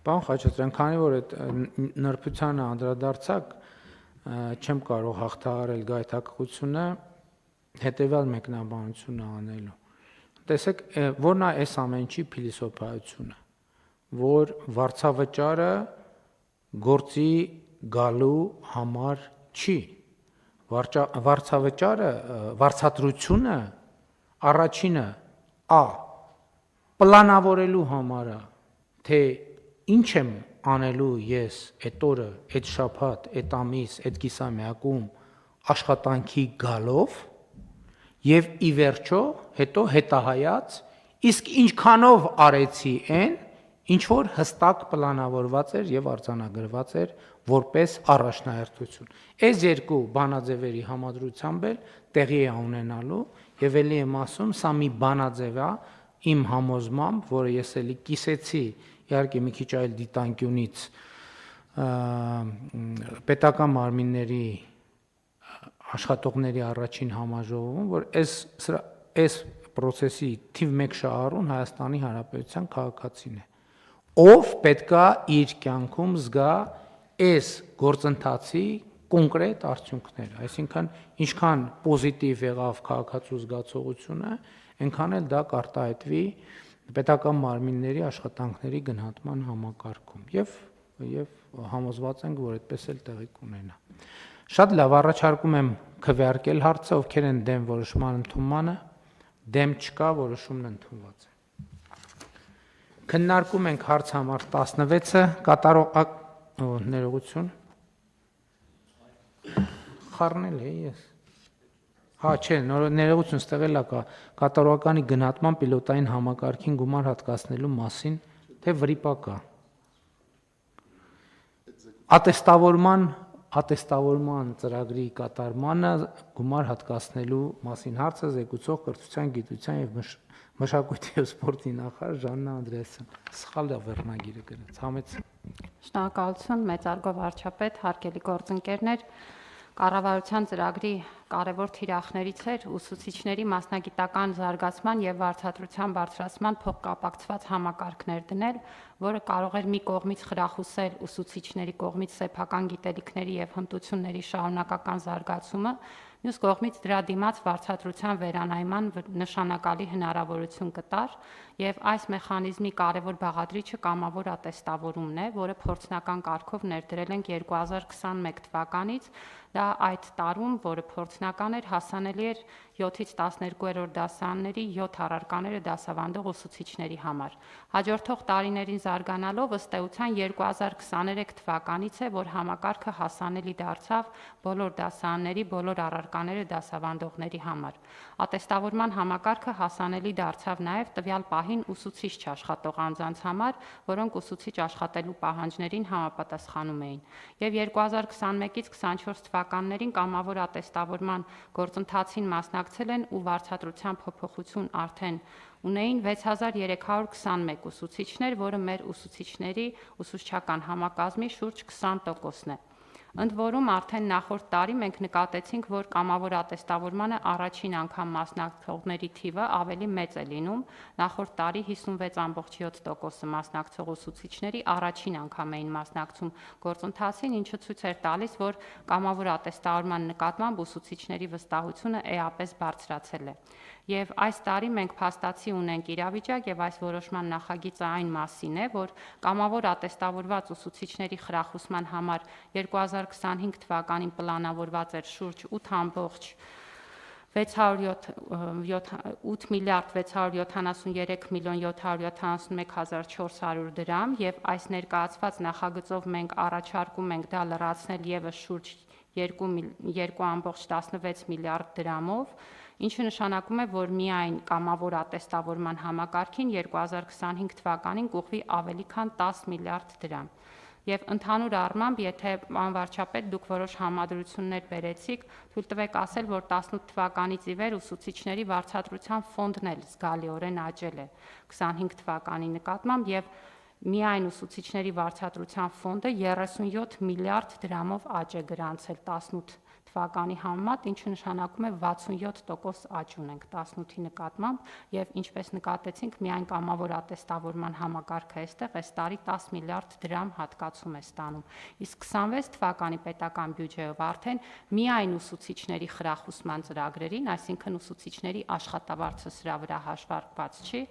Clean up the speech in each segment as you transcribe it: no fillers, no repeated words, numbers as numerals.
Պարոն Խաչատրյան, քանի որ այդ նրբությանը անդրադարձակ, չեմ կարող հաղթահարել գայթակղությունը հետևյալ մեկնաբանությունը անելու։ Տեսեք, որն է այս ամեն ինչի փիլիսոփայությունը, որ վարձավճարը գործի գալու համար չի։ Վարձավճարը, վարձատրությունը առաջինը պլանավորելու համար է, թե ինչ եմ անելու ես այդ օրը, այդ շաբաթ, այդ ամիս, այդ կիսամյակում աշխատանքի գալով եւ ի վերջո հետո հետահայաց իսկ ինչքանով արեցի այն, ինչ որ հստակ պլանավորված էր եւ արձանագրված էր որպես առաջնահերթություն։ Այս երկու բանաձևերի համադրությամբ էլ տեղի է ունենալու եւ ելի եմ ասում, սա մի բանաձև է իմ համոզմամբ, որը ես էլի կիսեցի իհարկե մի քիչ այլ դիտանկյունից պետական մարմինների աշխատողների առաջին համաժողովում, որ այս process-ի թիվ 1 շահառուն Հայաստանի Հանրապետության քաղաքացին է, ով պետքա իր կյանքում զգա այս գործընթացի կոնկրետ արդյունքները, այսինքն ինչքան պոզիտիվ եղավ քաղաքացու զգացողությունը, այնքան էլ դա կարտահայտվի պետական մարմինների աշխատանքների գնահատման համակարգում եւ համոզված ենք, որ այդպես էլ տեղի կունենա։ Շատ լավ, առաջարկում եմ քվեարկել հարցը, ովքեր են դեմ որոշման ընդունմանը, դեմ չկա, որոշումն ընդունված է։ Քննարկում ենք հարց համար 16-ը, ներողություն։ Խառնել է ես։ Չէ, ներողություն, ստեղ էլ կա կատարողականի գնահատման պիլոտային համակարգին գումար հատկացնելու մասին, թե վրիպա կա։ Ատեստավորման ծրագրի կատարմանը գումար հատկացնելու մասին հարցը զեկուցող կրթության, գիտության եւ մշակույթի եւ սպորտի նախարար Ժաննա Անդրեասյան։ Սխալ է վերնագիրը գրած, համեց։ Շնորհակալություն, մեծարգո վարչապետ, հարգելի գործընկերներ, կառավարության ծրագրի կարևոր թիրախներից էր ուսուցիչների մասնագիտական զարգացման եւ վարձատրության բարձրացման փոխկապակցված համակարգներ դնել, որը կարող էր մի կողմից խրախուսել ուսուցիչների կողմից սեփական գիտելիքների եւ հմտությունների շարունակական զարգացումը, մյուս կողմից դրա դիմաց վարձատրության վերանայման նշանակալի հնարավորություն կտար եւ այս մեխանիզմի կարևոր բաղադրիչը կամավոր ատեստավորումն է, որը փորձնական կարգով ներդրել ենք 2021 թվականից, դա այդ տարում, որը փորձնական էր, հասանելի էր 7-ից 12-րդ դասարանների 7 առարկաները դասավանդող ուսուցիչների համար։ Հաջորդող տարիներին զարգանալով ըստ էության 2023 թվականից է, որ համակարգը հասանելի դարձավ բոլոր դասարանների բոլոր առարկաները դասավանդողների համար։ Ատեստավորման համակարգը հասանելի դարձավ նաև տվյալ պահին ուսուցիչ չաշխատող անձանց համար, որոնք ուսուցիչ աշխատելու պահանջներին համապատասխանում էին։ Եվ 2021-ից 24 թվականներին կամավոր ատեստավորման գործընթացին մասնակցել են ու վարձատրության փոփոխություն արդեն ունեին 6321 ուսուցիչներ, որը մեր ուսուցիչների ուսուցչական համակազմի շուրջ 20%-ն է։ Ընդ որում արդեն նախորդ տարի մենք նկատեցինք, որ կամավոր ատեստավորմանը առաջին անգամ մասնակցողների թիվը ավելի մեծ է լինում, նախորդ տարի 56.7%-ը մասնակցող ուսուցիչների առաջին անգամ էին մասնակցում գործընթացին, ինչը ցույց էր տալիս, որ կամավոր ատեստավորման նկատմամբ ուսուցիչների վստահությունը էապես բարձրացել է։ Եվ այս տարի մենք փաստացի ունենք իրավիճակ եւ այս որոշման նախագիծը այն մասին է, որ կամավոր ատեստավորված ուսուցիչների խրախուսման համար 2025 թվականին պլանավորված էր շուրջ 8 միլիարդ 673 միլիոն 771 հազար 400 դրամ եւ այս ներկայացված նախագծով մենք առաջարկում ենք դա լրացնել եւս շուրջ 2.16 միլիարդ դրամով, ինչը նշանակում է, որ միայն կամավոր ատեստավորման համակարգին 2025 թվականին կուղղվի ավելի քան 10 միլիարդ դրամ։ Եվ ընդհանուր առմամբ, եթե պարոն վարչապետ դուք որոշ համադրություններ բերեցիք, թույլ տվեք ասել, որ 18 թվականից ի վեր ուսուցիչների վարձատրության ֆոնդն էլ զգալիորեն աճել է 25 թվականի նկատմամբ եւ միայն ուսուցիչների վարձատրության ֆոնդը 37 միլիարդ դրամով աճ է գրանցել 18 թվականի համեմատ, ինչը նշանակում է 67% աճ ունենք 18-ի նկատմամբ եւ ինչպես նկատեցինք, միայն կամավոր ատեստավորման համակարգը այստեղ այս տարի 10 միլիարդ դրամ հատկացում է ստանում։ Իսկ 26 թվականի պետական բյուջեով արդեն միայն ուսուցիչների խրախուսման ծրագրերին, այսինքն ուսուցիչների աշխատավարձը սրա վրա հաշվարկված չի,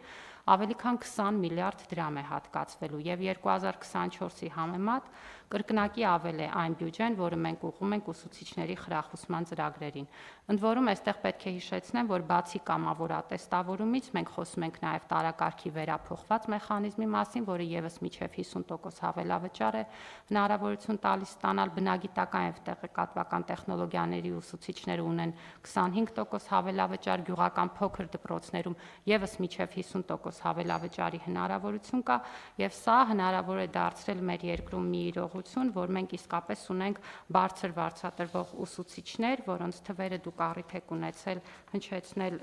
ավելի քան 20 միլիարդ դրամ է հատկացվելու եւ 2024-ի համեմատ կրկնակի ավել է այն բյուջեն, որը մենք ուղղում ենք ուսուցիչների խրախուսման ծրագրերին։ Ընդ որում, այստեղ պետք է հիշեցնեմ, որ բացի կամավոր ատեստավորումից մենք խոսում ենք նաեւ տարակարգի վերափոխված մեխանիզմի մասին, որը եւս միջև 50% հավելավճար է հնարավորություն տալիս ստանալ բնագիտական եւ տեղեկատվական տեխնոլոգիաների ուսուցիչները ունեն 25% հավելավճար, գյուղական փոքր դպրոցներում եւս միջև 50% հավելավճարի հնարավորություն կա եւ սա հնարավոր է դարձրել մեր երկրում մի իրողություն, որ մենք իսկապես ունենք բարձր վարձատրվող ուսուցիչներ, որոնց թվերը դուք առիթ եք ունեցել հնչեցնել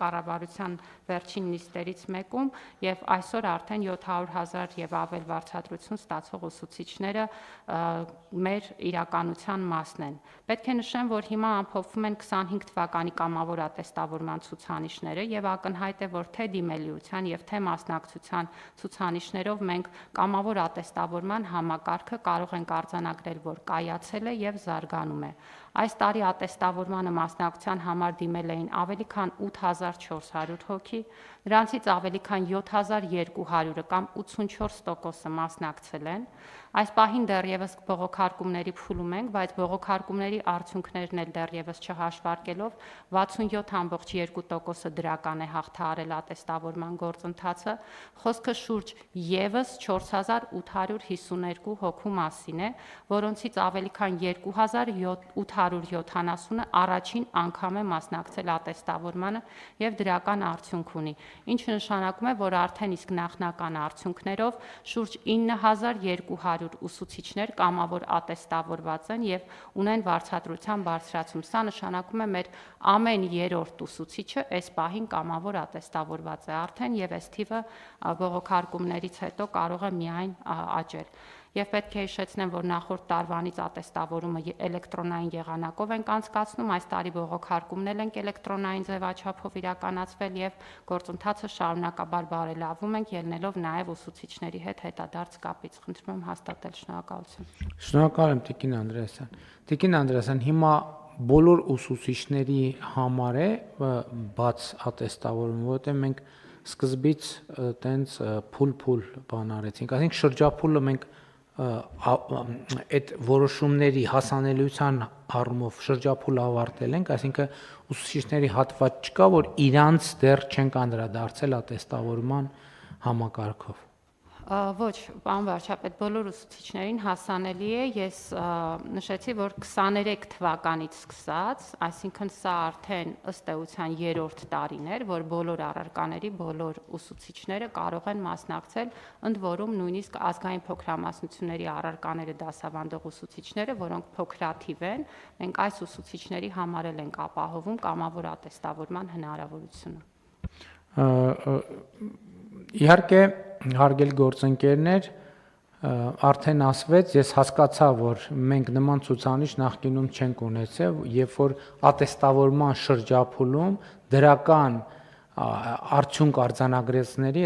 կառավարության վերջին նիստերից մեկում եւ այսօր արդեն 700,000 եւ ավել վարձատրություն ստացող ուսուցիչները մեր իրականության մասն են։ Պետք է նշեմ, որ հիմա ամփոփվում են 25 թվականի կամավոր ատեստավորման ցուցանիշները եւ ակնհայտ է, որ թե դիմելիության եւ թե մասնակցության ցուցանիշներով մենք կամավոր ատեստավորման համակարգը կարող ենք արձանագրել, որ կայացել է եւ զարգանում է։ Այս տարի ատեստավորմանը մասնակցության համար դիմել էին ավելի քան 8400 հոգի, նրանցից ավելի քան 7200-ը կամ 84%-ը մասնակցել են։ Այս պահին դեռևս բողոքարկումների փուլում ենք, բայց բողոքարկումների արդյունքներն էլ դեռևս չհաշվարկելով 67.2%-ը դրական է հաղթահարել ատեստավորման գործընթացը, խոսքը շուրջ եւս 4852 հոգու մասին է, որոնցից ավելի քան 2870-ը առաջին անգամ է մասնակցել ատեստավորմանը եւ դրական արդյունք ունի, ինչը նշանակում է, որ արդեն իսկ նախնական արդյունքներով շուրջ 9200 ուսուցիչներ կամավոր ատեստավորված են եւ ունեն վարձատրության բարձրացում։ Սա նշանակում է մեր ամեն երրորդ ուսուցիչը այս պահին կամավոր ատեստավորված է արդեն եւ այս թիվը բողոքարկումներից հետո կարող է միայն աճել։ Եվ պետք է հիշեցնեմ, որ նախորդ տարվանից ատեստավորումը էլեկտրոնային եղանակով ենք անցկացնում, այս տարի բողոքարկումն ենք էլեկտրոնային ձևաչափով իրականացվել եւ գործընթացը շարունակաբար բարելավում ենք, ելնելով նաեւ ուսուցիչների հետ հետադարձ կապից։ Խնդրում եմ հաստատել, շնորհակալություն։ Շնորհակալ եմ Տիկին Անդրեասյան։ Տիկին Անդրեասյան, հիմա բոլոր ուսուցիչների համար է բաց ատեստավորումը, որովհետեւ մենք սկզբից տենց փուլ բան արեցինք, այսինքն շրջափուլը մենք այդ որոշումների հասանելիության առումով շրջափուլ ավարտել ենք, այսինքն ուսուցիչների հատված չկա, որ իրանց դեռ չենք անդրադարձել ատեստավորման համակարգով։ Ոչ, պարոն վարչապետ, բոլոր ուսուցիչներին հասանելի է, ես նշեցի, որ 23 թվականից սկսած, այսինքն սա արդեն ըստ էության երրորդ տարին էր, որ բոլոր առարկաների բոլոր ուսուցիչները կարող են մասնակցել, ընդ որում նույնիսկ ազգային փոքրամասնությունների առարկաները դասավանդող ուսուցիչները, որոնք փոքրաթիվ են, մենք այս ուսուցիչների համար էլ ենք ապահովում կամավոր ատեստավորման հնարավորությունը։ Իհարկե, հարգելի գործընկերներ, արդեն ասվեց, ես հասկացա, որ մենք նման ցուցանիշ նախկինում չենք ունեցել, երբ որ ատեստավորման շրջափուլում դրական արդյունք արձանագրեցների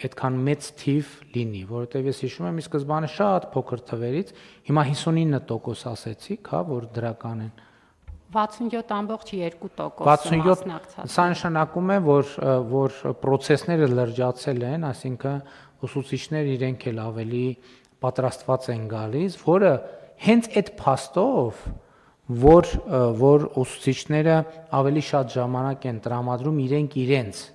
այդքան մեծ թիվ լինի, որովհետև ես հիշում եմ, ի սկզբանե շատ փոքր թվերից, հիմա 59% ասեցիք, հա, որ դրական են։ 67.2% 67, սա նշանակում է, որ պրոցեսները լրջացել են, այսինքն ուսուցիչները իրենք էլ ավելի պատրաստված են գալիս, որը հենց այդ փաստով, որ ուսուցիչները ավելի շատ ժամանակ են տրամադրում իրենց,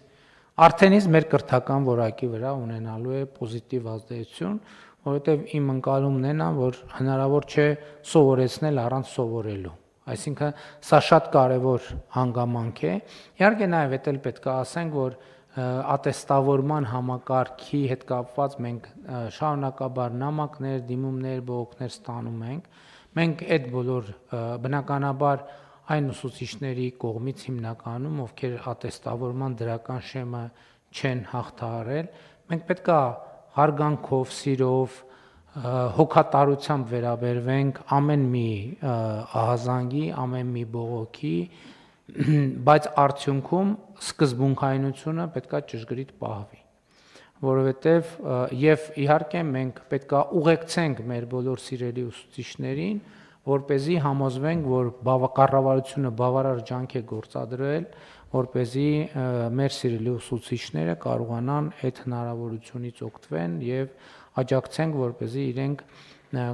արդեն իսկ մեր կրթական որակի վրա ունենալու է պոզիտիվ ազդեցություն, որովհետև իմ ընկալումն է նա, որ հնարավոր չէ սովորեցնել առանց սովորելու։ Այսինքն սա շատ կարևոր հանգամանք է։ Իհարկե նաև էդ էլ պետք է ասենք, որ ատեստավորման համակարգի հետ կապված մենք շարունակաբար նամակներ, դիմումներ, բողոքներ ստանում ենք։ Մենք այդ բոլոր բնականաբար այն ուսուցիչների կողմից հիմնականում, ովքեր ատեստավորման դրական շեմը չեն հաղթահարել, մենք պետք է հարգանքով, սիրով հոգատարությամբ վերաբերվենք ամեն մի ահազանգի, ամեն մի բողոքի, բայց արդյունքում սկզբունքայնությունը պետքա ճշգրիտ պահվի, որովհետև եւ իհարկե մենք պետքա ուղեկցենք մեր բոլոր սիրելի ուսուցիչներին, որպեսզի համոզվենք, որ կառավարությունը բավարար ջանք է գործադրել, որպեսզի մեր սիրելի ուսուցիչները կարողանան այդ հնարավորությունից օգտվեն եւ աջակցենք, որպեսզի իրենք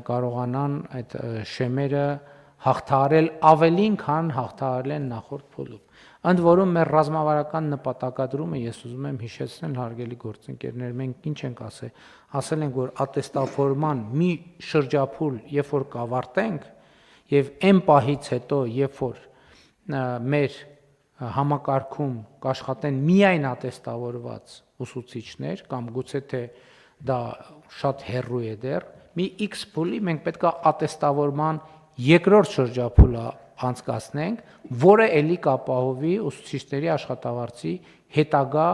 կարողանան այդ շեմերը հաղթահարել ավելին, քան հաղթահարել են նախորդ փուլում։ Ընդ որում մեր ռազմավարական նպատակադրումը ես ուզում եմ հիշեցնել, հարգելի գործընկերներ, մենք ինչ ենք ասել։ Ասել ենք, որ ատեստավորման մի շրջափուլ, երբ որ կավարտենք, եւ այն պահից հետո, երբ որ մեր համակարգում կաշխատեն միայն ատեստավորված ուսուցիչներ կամ գուցե թե դա շատ հեռու է դեռ, մի X փուլի մենք պետք է ատեստավորման երկրորդ շրջափուլը անցկացնենք, որը ելի կապահովի ուսուցիչների աշխատավարձի հետագա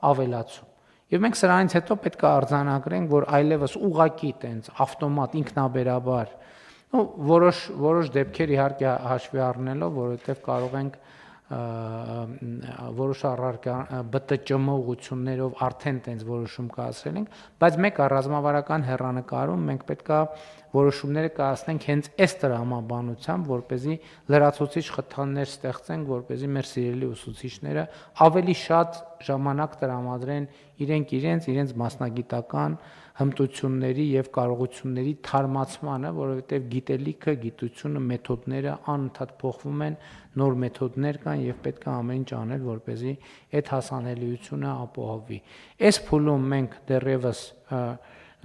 ավելացում։ Եվ մենք սրանից հետո պետք է արձանագրենք, որ այլևս ուղղակի տենց ավտոմատ ինքնաբերաբար որոշ դեպքեր իհարկե հաշվի առնելով, որովհետև կարող ենք որոշ առարկա ԲՏՃՄ ուղղություններով արդեն տենց որոշում կայացրել ենք, բայց մեկ ռազմավարական հեռանկարում մենք պետք է որոշումները կայացնենք հենց այս տրամաբանությամբ, որպեսզի լրացուցիչ խթաններ ստեղծենք, որպեսզի մեր սիրելի ուսուցիչները ավելի շատ ժամանակ տրամադրեն իրենց մասնագիտական հմտությունների եւ կարողությունների թարմացմանը, որովհետեւ գիտելիքը, գիտությունը, մեթոդները անընդհատ փոխվում են, նոր մեթոդներ կան եւ պետք է ամեն ինչ անել, որպեսզի այդ հասանելիությունը ապահովվի։ Այս փուլում մենք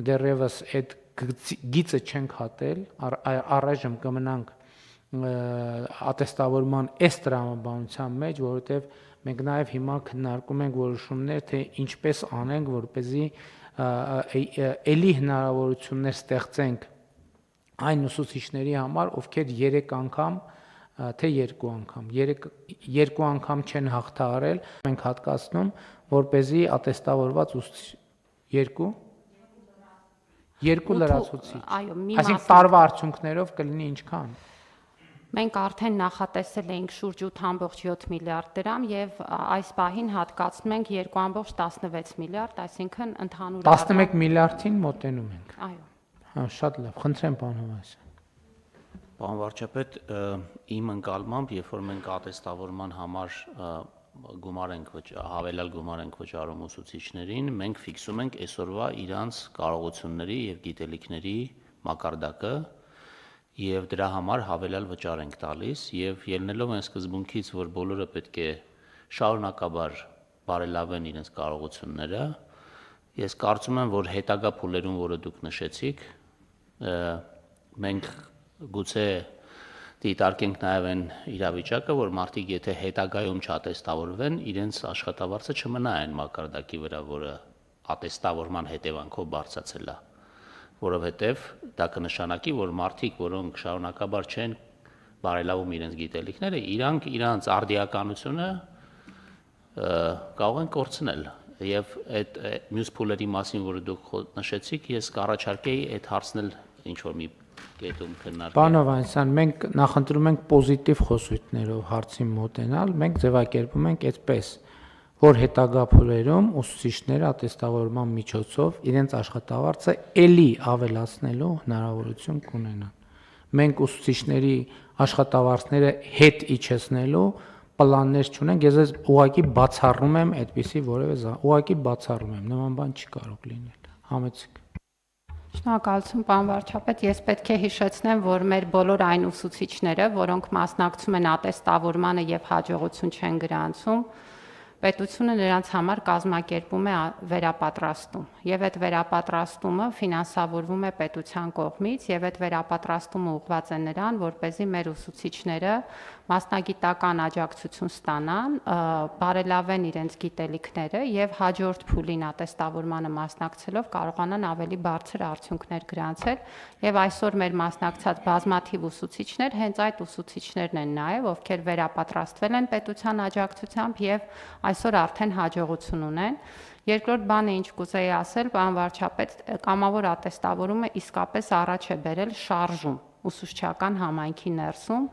դեռևս այդ գիծը չենք հատել, առայժմ կմնանք ատեստավորման այս տրամաբանության մեջ, որովհետեւ մենք նաեւ հիմա քննարկում ենք որոշումներ, թե ինչպես անենք, որպեսզի էլի հնարավորություններ ստեղծենք այն ուսուցիչների համար, ովքեր 3 անգամ, թե 2 անգամ, 2 անգամ չեն հաղթահարել, մենք հատկացնում, որպեսզի ատեստավորված ուսուցիչ 2 լրացուցիչ, այսինքն տարվա արդյունքներով կլինի ինչքան։ Մենք արդեն նախատեսել էինք շուրջ 8.7 միլիարդ դրամ եւ այս պահին հատկացնում ենք 2.16 միլիարդ, այսինքն ընդհանուր 11 միլիարդին մոտենում ենք։ Այո։ Հա, շատ լավ, խնդրեմ պարոն Հովհաննիսյան։ Պարոն վարչապետ, իմ ընկալմամբ, երբ որ մենք ատեստավորման համար հավելյալ գումար ենք վճարում ուսուցիչներին, մենք ֆիքսում ենք այսօրվա իրանց կարողությունների եւ գիտելիքների մակարդակը եւ դրա համար հավելյալ վճար ենք տալիս եւ ելնելով այն սկզբունքից, որ բոլորը պետք է շարունակաբար բարելավեն իրենց կարողությունները, ես կարծում եմ, որ հետագա փուլերում, որը դուք նշեցիք, մենք գուցե դիտարկենք նաև այն իրավիճակը, որ մարդիկ եթե հետագայում չատեստավորվեն, իրենց աշխատավարձը չմնա այն մակարդակի վրա, որը ատեստավորման հետևանքով բարձրացել է, որովհետև դա կնշանակի, որ մարդիկ, որոնք շարունակաբար չեն բարելավում իրենց գիտելիքները, իրանց արդիականությունը կարող են կորցնել։ Եվ այդ մյուս փուլերի մասին, որը դուք նշեցիք, ես կառաջարկեի այդ հարցնել ինչ-որ մի կետում քննարկել։ Պարոն Հովհաննիսյան, մենք նախընտրում ենք պոզիտիվ խոսույթներով հարցին մոտենալ, մենք ձևակերպում ենք այդպես, որ հետագա փուլերում ուսուցիչները ատեստավորման միջոցով իրենց աշխատավարձը էլի ավելացնելու հնարավորություն կունենան։ Մենք ուսուցիչների աշխատավարձները հետ իջեցնելու պլաններ չունենք, ես ուղղակի բացառում եմ այդպիսի որևէ ուղղակի բացառում եմ, նման բան չի կարող լինել։ Համեցեք։ Շնորհակալություն, պարոն վարչապետ, ես պետք է հիշեցնեմ, որ մեր բոլոր այն ուսուցիչները, որոնք մասնակցում են ատեստավորմանը եւ հաջողություն չեն գրանցում, պետությունը նրանց համար կազմակերպում է վերապատրաստում եւ այդ վերապատրաստումը ֆինանսավորվում է պետության կողմից եւ այդ վերապատրաստումը ուղղված է նրան, որպեսզի մեր ուսուցիչները մասնագիտական աջակցություն ստանան, բարելավեն իրենց գիտելիքները եւ հաջորդ փուլին ատեստավորմանը մասնակցելով կարողանան ավելի բարձր արդյունքներ գրանցել եւ այսօր մեր մասնակցած բազմաթիվ ուսուցիչներ հենց այդ ուսուցիչներն են նաեւ, ովքեր վերապատրաստվել են պետության աջակցությամբ եւ այսօր արդեն հաջողություն ունեն։ Երկրորդ բանը, ինչ կուզեի ասել, պարոն վարչապետ, կամավոր ատեստավորումը իսկապես առաջ է բերել շարժում ուսուցչական համայնքի ներսում,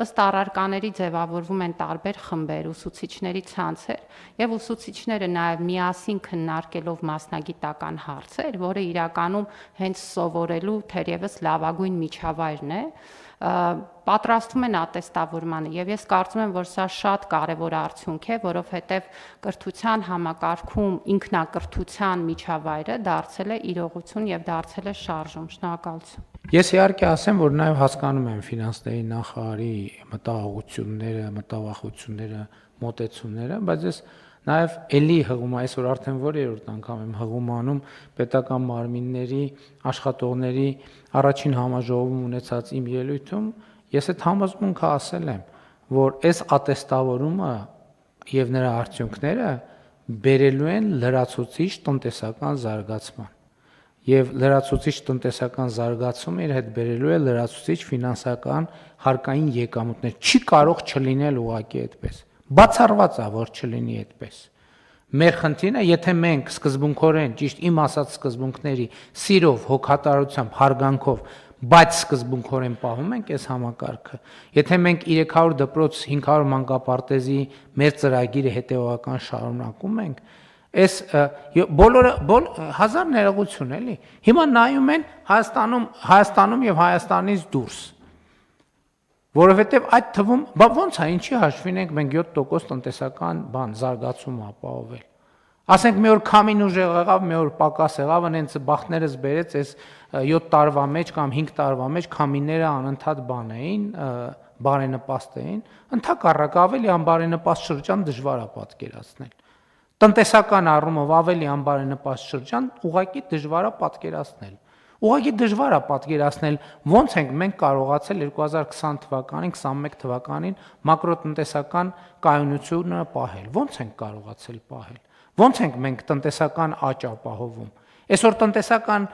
ըստ առարկաների ձևավորվում են տարբեր խմբեր, ուսուցիչների ցանցեր, եւ ուսուցիչները նաեւ միասին քննարկելով մասնագիտական հարցեր, որը իրականում հենց սովորելու թերևս լավագույն միջավայրն է, պատրաստվում են ատեստավորմանը եւ ես կարծում եմ, որ սա շատ կարեւոր արդյունք է, որովհետեւ կրթության համակարգում ինքնակրթության միջավայրը դարձել է իրողություն եւ դարձել է շարժում։ Շնորհակալություն։ Ես իհարկե ասեմ, որ նաև հասկանում եմ ֆինանսների նախարարի մտահոգությունները, մտավախությունները, մոտեցումները, բայց ես նաև էլի հղում այսօր արդեն որերորդ անգամ եմ հղումանում պետական մարմինների աշխատողների առաջին համաժողովում ունեցած իմ ելույթում, ես այդ համոզմունքը ասել եմ, որ այս ատեստավորումը եւ նրա արդյունքները բերելու են լրացուցիչ տնտեսական զարգացման։ Եվ լրացուցիչ տնտեսական զարգացումը իր հետ բերելու է լրացուցիչ ֆինանսական հարկային եկամուտներ։ Չի կարող չլինել ուղղակի այդպես։ Բացառված է, որ չլինի այդպես։ Մեր խնդիրը, եթե մենք սկզբունքորեն, ճիշտ իմ ասած սկզբունքների սիրով, հոգատարությամբ, հարգանքով, բայց սկզբունքորեն պահում ենք այս համակարգը, եթե մենք 300 դպրոց, 500 մանկապարտեզի մեր ծրագիրը հետևողական շարունակում ենք, Այս բոլորը հազար ներողություն էլի։ Հիմա նայում են Հայաստանում եւ Հայաստանից դուրս։ Որովհետեւ այդ թվում, ոնց է, ինչի հաշվին ենք մենք 7% տնտեսական զարգացում ապահովել։ Ասենք մի օր քամին ուժեղ եղավ, մի օր պակաս եղավ, այնց բախտներս բերեց այս 7 տարվա մեջ կամ 5 տարվա մեջ քամիները անընդհատ բան էին, բարենպաստ էին, ընդհակառակը ավելի անբարենպաստ շրջան դժվար է պատկերացնել։ Տնտեսական առումով ավելի անբարենպաստ շրջան ուղղակի դժվար է պատկերացնել։ Ուղղակի դժվար է պատկերացնել ոնց ենք մենք կարողացել 2020 թվականին, 21 թվականին մակրոտնտեսական կայունությունը պահել։ Ոնց ենք կարողացել պահել։ Ոնց ենք մենք տնտեսական աճ ապահովում։ Այսօր տնտեսական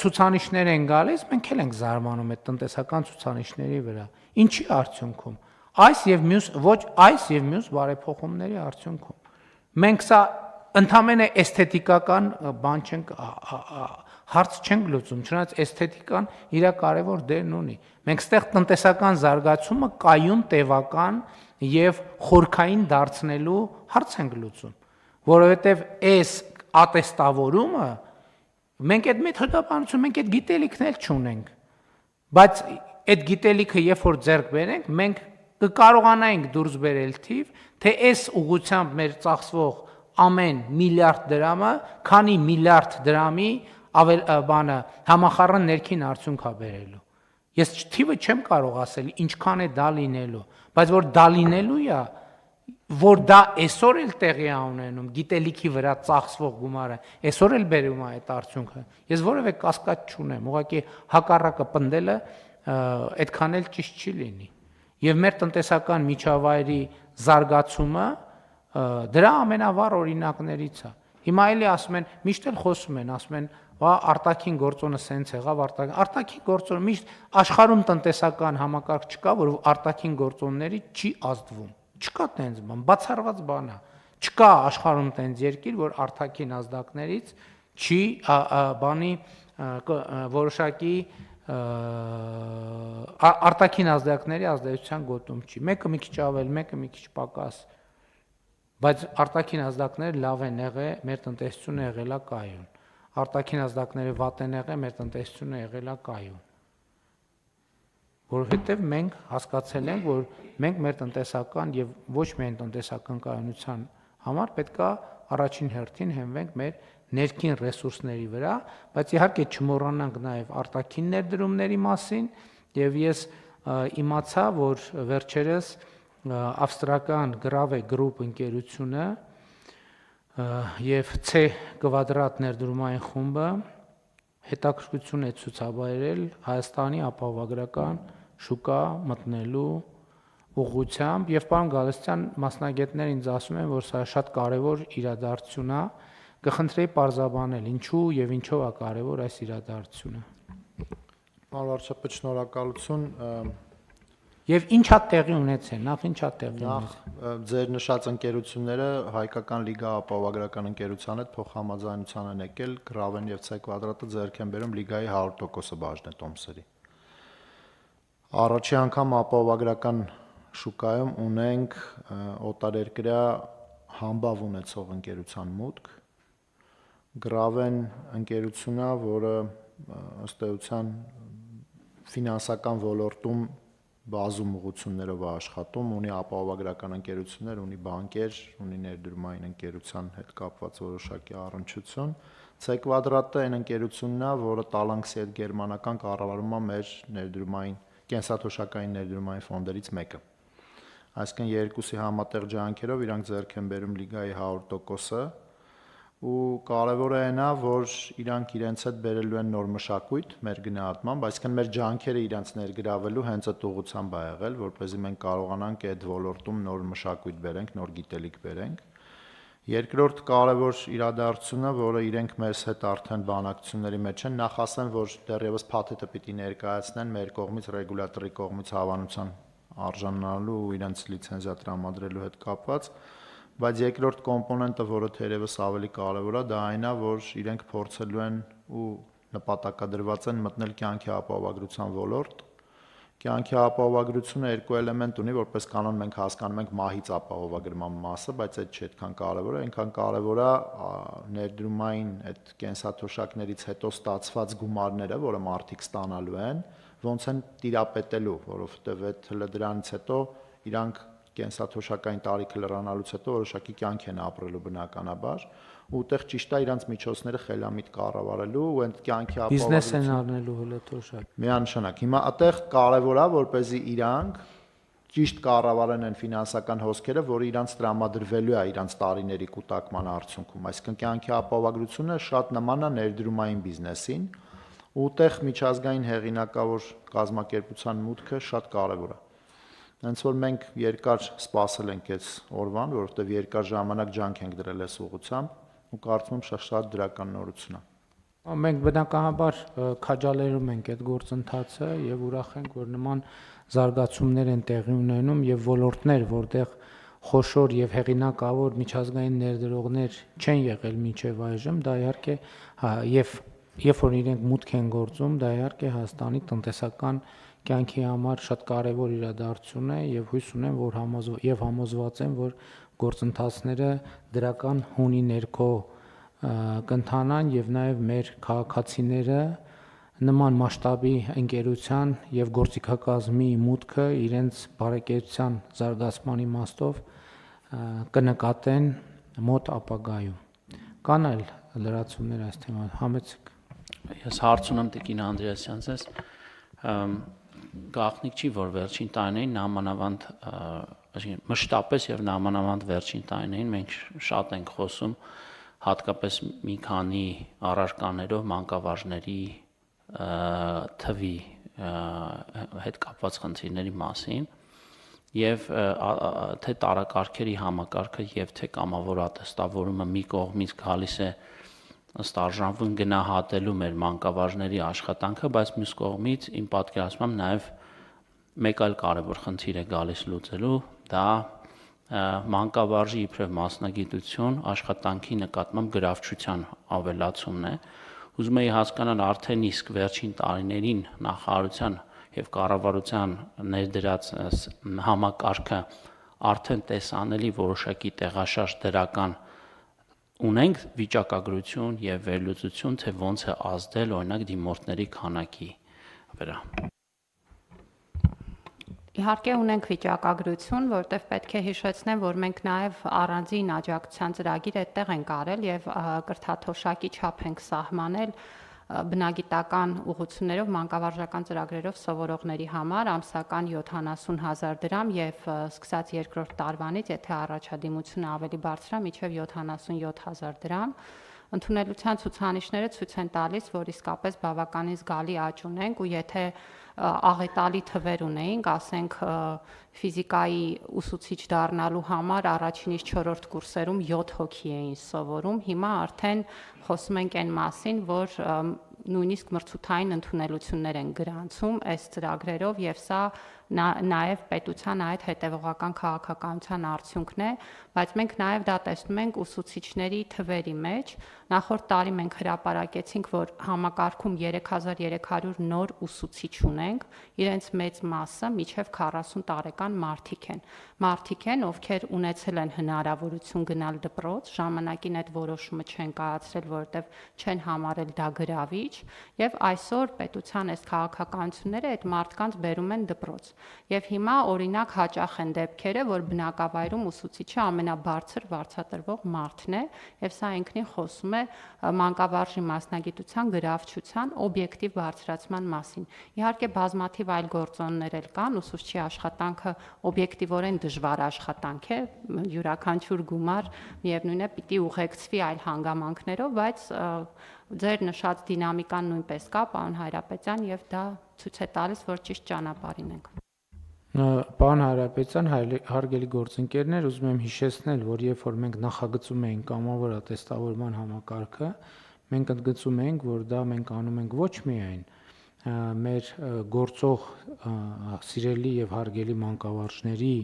ցուցանիշներ են գալիս, մենք էլ ենք զարմանում այդ տնտեսական ցուցանիշների վրա։ Ինչի արդյունքում։ Այս եւ մյուս բարեփոխումների արդյունքում։ Մենք սա ընդամենը էսթետիկական բան չենք հարց չենք լուծում, չնայած էսթետիկան իր կարևոր դերն ունի։ Մենք ստեղ տնտեսական զարգացումը կայուն, տևական եւ խորքային դարձնելու հարց ենք լուծում, որովհետեւ այս ատեստավորումը մենք այդ մեթոդաբանություն, մենք այդ գիտելիքն էլ չունենք, բայց այդ գիտելիքը երբ որ ձեռք բերենք, մենք կկարողանայինք դուրս բերել թիվ, թե այս ուղղությամբ մեր ծախսվող ամեն միլիարդ դրամը, քանի միլիարդ դրամի համախառն ներքին արդյունք է բերելու։ Ես թիվը չեմ կարող ասել ինչքան է դա լինելու, բայց որ դա լինելու է, որ դա այսօր էլ տեղի է ունենում, գիտելիքի վրա ծախսվող գումարը, այսօր էլ բերում է այդ արդյունքը։ Ես որևէ կասկած չունեմ, ուղղակի հակառակը պնդելը այդքան էլ ճիշտ չի լինի։ Եվ մեր տնտեսական միջավայրի զարգացումը դրա ամենավառ օրինակներից է։ Հիմա էլի ասում են, միշտ էլ խոսում են, ասում են, արտաքին գործոնը սենց եղավ, արտաքին գործոնը միշտ աշխարհում տնտեսական համակարգ չկա, որ արտաքին գործոնների չի ազդվում։ Չկա տենց բան, բացառված բան է։ Չկա աշխարհում տենց երկիր, որ արտաքին ազդակներից չի բանի որոշակի արտաքին ազդակների ազդեցության գոտում չի։ Մեկը մի քիչ ավել, մեկը մի քիչ պակաս։ Բայց արտաքին ազդակները լավ են եղել, մեր տնտեսությունը եղել է կայուն։ Արտաքին ազդակները վատ են եղել, մեր տնտեսությունը եղել է կայուն։ Որովհետև մենք հասկացել ենք, որ մենք մեր տնտեսական եւ ոչ միայն տնտեսական կայունության համար պետք է առաջին հերթին հենվենք մեր ներքին ռեսուրսների վրա, բայց իհարկե չմոռանանք նաեւ արտաքին ներդրումների մասին, եւ ես իմացա, որ վերջերս ավստրական Grave Group ընկերությունը եւ C Quadrat ներդրումային խումբը հետաքրքրություն է ցուցաբերել Հայաստանի ապահովագրական շուկա մտնելու ուղղությամբ եւ պարոն Գալստյան մասնագետներ ինձ ասում են, որ սա շատ կարեւոր իրադարձություն է, կխնդրեի պարզաբանել ինչու եւ ինչով է կարեւոր այս իրադարձությունը։ Պարոն վարչապետ, շնորհակալություն։ Եվ ինչա տեղի ունեցել, նախ ինչա տեղի ունեցել։ Նախ ձեր նշած ընկերությունները Հայկական լիգա ապահովագրական ընկերության հետ փոխհամաձայնության են եկել, Graven եւ C Quadrat-ը ձեռք են բերում լիգայի 100% բաժնետոմսերի։ Առաջի անգամ ապահովագրական շուկայում ունենք օտարերկրյա համբավ ունեցող ընկերության մուտք։ Graven ընկերությունն է, որը ըստ էության ֆինանսական ոլորտում բազում ուղղություններով աշխատում, ունի ապահովագրական ընկերություններ, ունի բանկեր, ունի ներդրումային ընկերության հետ կապված որոշակի առնչություն։ C Quadrat-ը այն ընկերությունն է, որը Talanxi հետ գերմանական կառավարում է մեր ներդրումային կենսաթոշակային ներդրումային ֆոնդերից մեկը։ Այսինքն երկուսի համատեղ ջանքերով իրանք ձեռք են բերում լիգայի 100%-ը ու կարևորը այն է, որ իրանք իրենց հետ բերելու են նոր մշակույթ մեր գնահատմամբ, այսինքն մեր ջանքերը իրենց ներգրավելու հենց այդ ուղղությամբ է եղել, որպեսզի մենք կարողանանք այդ ոլորտում նոր մշակույթ բերենք, նոր գիտելիք բերենք։ Երկրորդ կարևոր իրադարձությունը, որը իրենք մեզ հետ արդեն բանակցությունների մեջ են, նախ ասեմ, որ դեռևս փաթեթը պիտի ներկայացնեն մեր կողմից ռեգուլատորի կողմից հավանության արժանանալու ու իրենց լիցենզիա տրամադրելու հետ կապված, բայց երկրորդ կոմպոնենտը, որը թերևս ավելի կարևոր է, դա այն է, որ իրենք փորձելու են ու նպատակադրված են մտնել կյանքի ապահովագրության ոլորտ։ Կյանքի ապահովագրությունը երկու էլեմենտ ունի, որպես կանոն մենք հասկանում ենք մահից ապահովագրման մասը, բայց այդ չի այդքան կարևոր է, այնքան կարևոր է ներդրումային այդ կենսաթոշակներից հետո ստացված գումարները, որը մարդիկ ստանալու են, ոնց են տիրապետելու, որովհետև այդ դրանից հետո իրանք կենսաթոշակային տարիքը լրանալուց հետո որոշակի կյանք են ապրելու բնականաբար, ու այդտեղ ճիշտ է իրանց միջոցները խելամիտ կառավարելու ու այդ կյանքի բիզնես են առնելու հələ թոշակ։ Միանշանակ։ Հիմա այդտեղ կարևոր է, որպեսզի իրանք ճիշտ կառավարեն այն ֆինանսական հոսքերը, որը իրանց տրամադրվելու է իրանց տարիների կուտակման արդյունքում։ Այսինքն կյանքի ապահովագրությունը շատ նման է ներդրումային բիզնեսին, ու այդտեղ միջազգային հեղինակավոր կազմակերպության մուտքը շատ կարևոր է։ Հենց որ մենք երկար սպասել ենք այս օրվան, որովհետև երկար ժամանակ ջանք ենք դրել այս ուղղությամբ ու կարծում եմ շատ դրական նորություն է։ Մենք բնականաբար քաջալերում ենք այդ գործընթացը եւ ուրախ ենք, որ նման զարգացումներ են տեղի ունենում եւ ոլորտներ, որտեղ խոշոր եւ հեղինակավոր միջազգային ներդրողներ չեն եղել մինչեւ այժմ, դա իհարկե եւ երբ որ իրենք մուտք են գործում, դա իհարկե Հայաստանի տնտեսական կյանքի համար շատ կարևոր իրադարձություն է եւ հույս ունեմ, որ համոզված եմ, որ գործընթացները դրական հունի ներքո կընթանան եւ նաեւ մեր քաղաքացիները նման մասշտաբի ընկերության եւ գործիքակազմի մուտքը իրենց բարեկեցության զարգացման իմաստով կնկատեն մոտ ապագայում։ Կան այլ լրացումներ այս թեմայով, համեցեք։ Ես հարց ունեմ Տիկին Անդրեասյան ձեզ, գաղտնիք չի, որ վերջին տարիներին նամանավանդ մշտապես եւ նամանավանդ վերջին տարիներին մենք շատ ենք խոսում հատկապես մի քանի առարկաներով մանկավարժների թվի հետ կապված խնդիրների մասին եւ թե տարակարգերի համակարգը եւ թե կամավոր ատեստավորումը մի կողմից գալիս է ըստ արժանվում գնահատելու մեր մանկավարժների աշխատանքը, բայց մյուս կողմից իմ պատկերացմամբ նաեւ մեկ այլ կարևոր խնդիր է գալիս լուծելու, դա մանկավարժի իբրև մասնագիտություն աշխատանքի նկատմամբ գրավչության ավելացումն է։ Ուզում եի հասկանալ արդեն իսկ վերջին տարիներին նախարարության եւ կառավարության ներդրած համակարգը արդեն տեսանելի որոշակի տեղաշարժ դրական ունենք վիճակագրություն եւ վերլուծություն, թե ոնց է ազդել օրինակ դիմորդների քանակի վրա։ Իհարկե ունենք վիճակագրություն, որտեղ պետք է հիշեցնեմ, որ մենք նաև առանձին աջակցության ծրագիր այդտեղ ենք արել եւ կրթաթոշակի չափ ենք սահմանել բնագիտական ուղղություններով մանկավարժական ծրագրերով սովորողների համար ամսական 70,000 դրամ եւ սկսած երկրորդ տարվանից, եթե առաջադիմությունը ավելի բարձր է, մինչեւ 77,000 դրամ։ Ընդունելության ցուցանիշները ցույց են տալիս, որ իսկապես բավականին զգալի աճ ունենք ու եթե աղետալի թվեր ունեինք, ասենք ֆիզիկայի ուսուցիչ դառնալու համար առաջինից 4-րդ կուրսերում 7 հոգի էին սովորում, հիմա արդեն խոսում ենք այն մասին, որ նույնիսկ մրցութային ընդունելություններ են գրանցում այս ծրագրերով եւ սա նաև պետության այդ հետևողական քաղաքականության արդյունքն է, բայց մենք նաև դա տեսնում ենք ուսուցիչների թվերի մեջ։ Նախորդ տարի մենք հրապարակեցինք, որ համակարգում 3300 նոր ուսուցիչ ունենք, իրենց մեծ մասը միջև 40 տարեկան մարդիկ են, ովքեր ունեցել են հնարավորություն գնալ դպրոց, ժամանակին այդ որոշումը չեն կայացրել, որովհետև չեն համարել դա գրավիչ, եւ այսօր պետության այս քաղաքականությունները այդ մարդկանց բերում են դպրոց։ Եվ հիմա օրինակ հաճախ են դեպքերը, որ բնակավայրում ուսուցիչը ամենաբարձր վարձատրվող մարդն է, եւ սա ինքնին խոսում է մանկավարժի մասնագիտության գրավչության օբյեկտիվ բարձրացման մասին։ Իհարկե բազմաթիվ այլ գործոններ էլ կան, ուսուցչի աշխատանքը օբյեկտիվորեն դժվար աշխատանք է, յուրաքանչյուր գումար միևնույն է պիտի ուղեկցվի այլ հանգամանքներով, բայց ձեր նշած դինամիկան նույնպես կա, պարոն Հայրապետյան, եւ դա ցույց է տալիս, որ ճիշտ ճանապարհին ենք։ Պարոն Հայրապետյան, հարգելի գործընկերներ, ուզում եմ հիշեցնել, որ երբ որ մենք նախագծում էինք կամավոր ատեստավորման համակարգը, մենք ընդգծում էինք, որ դա մենք անում ենք ոչ միայն մեր գործող սիրելի եւ հարգելի մանկավարժների